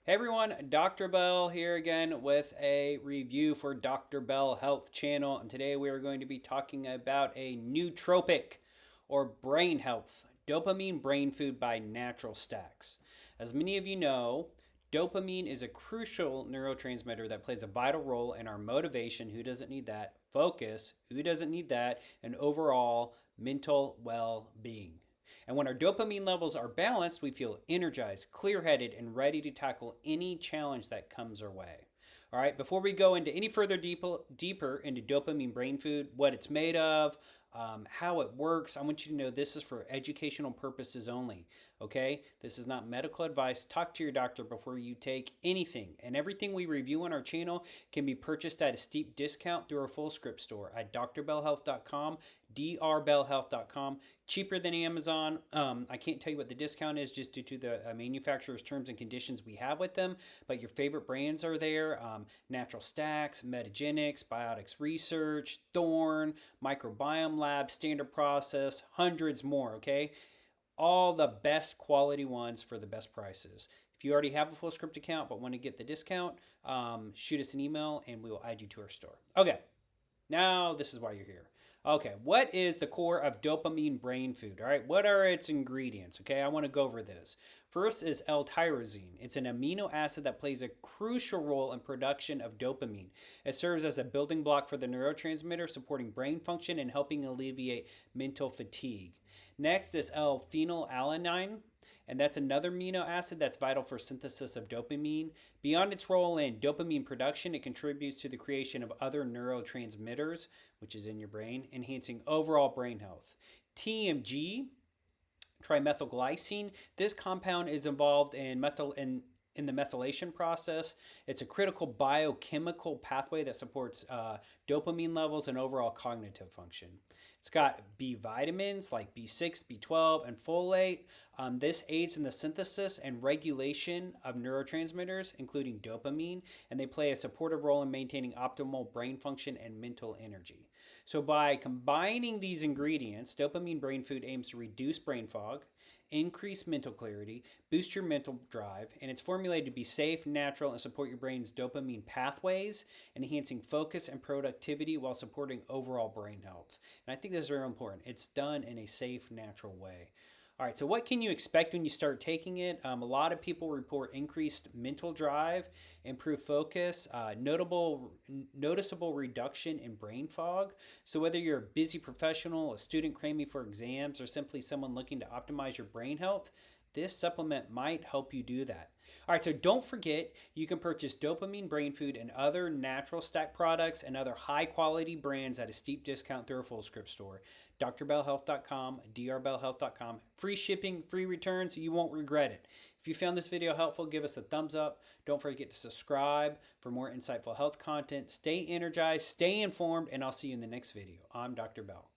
Hey everyone, Dr. Bell here again with a review for Dr. Bell Health Channel. And today we are going to be talking about a nootropic or brain health, dopamine brain food by Natural Stacks. As many of you know, dopamine is a crucial neurotransmitter that plays a vital role in our motivation, who doesn't need that, focus, who doesn't need that, and overall mental well-being. And when our dopamine levels are balanced, we feel energized, clear headed, and ready to tackle any challenge that comes our way. All right, before we go into any further deeper into dopamine brain food, what it's made of, how it works, I want you to know this is for educational purposes only. Okay, this is not medical advice. Talk to your doctor before you take anything. And everything we review on our channel can be purchased at a steep discount through our full script store at drbellhealth.com, drbellhealth.com. Cheaper than Amazon. I can't tell you what the discount is just due to the manufacturer's terms and conditions we have with them, but your favorite brands are there. Natural Stacks, Metagenics, Biotics Research, Thorne, Microbiome Lab, Standard Process, hundreds more, okay? All the best quality ones for the best prices. If you already have a full script account but want to get the discount, shoot us an email and we will add you to our store. Okay, now this is why you're here. Okay, what is the core of dopamine brain food? All right, what are its ingredients? Okay, I want to go over those. First is L-Tyrosine. It's an amino acid that plays a crucial role in production of dopamine. It serves as a building block for the neurotransmitter, supporting brain function and helping alleviate mental fatigue. Next is L-Phenylalanine, and that's another amino acid that's vital for synthesis of dopamine. Beyond its role in dopamine production, it contributes to the creation of other neurotransmitters, which is in your brain, enhancing overall brain health. TMG, trimethylglycine, this compound is involved in the methylation process. It's a critical biochemical pathway that supports dopamine levels and overall cognitive function. It's got B vitamins like B6, B12, and folate. This aids in the synthesis and regulation of neurotransmitters, including dopamine, and they play a supportive role in maintaining optimal brain function and mental energy. So by combining these ingredients, dopamine brain food aims to reduce brain fog, increase mental clarity, boost your mental drive, and it's formulated to be safe, natural, and support your brain's dopamine pathways, enhancing focus and productivity while supporting overall brain health. And I think this is very important. It's done in a safe, natural way. All right, so what can you expect when you start taking it? A lot of people report increased mental drive, improved focus, noticeable reduction in brain fog. So whether you're a busy professional, a student cramming for exams, or simply someone looking to optimize your brain health, this supplement might help you do that. All right, so don't forget, you can purchase dopamine brain food and other Natural Stack products and other high-quality brands at a steep discount through our full script store. drbellhealth.com, drbellhealth.com. Free shipping, free returns, you won't regret it. If you found this video helpful, give us a thumbs up. Don't forget to subscribe for more insightful health content. Stay energized, stay informed, and I'll see you in the next video. I'm Dr. Bell.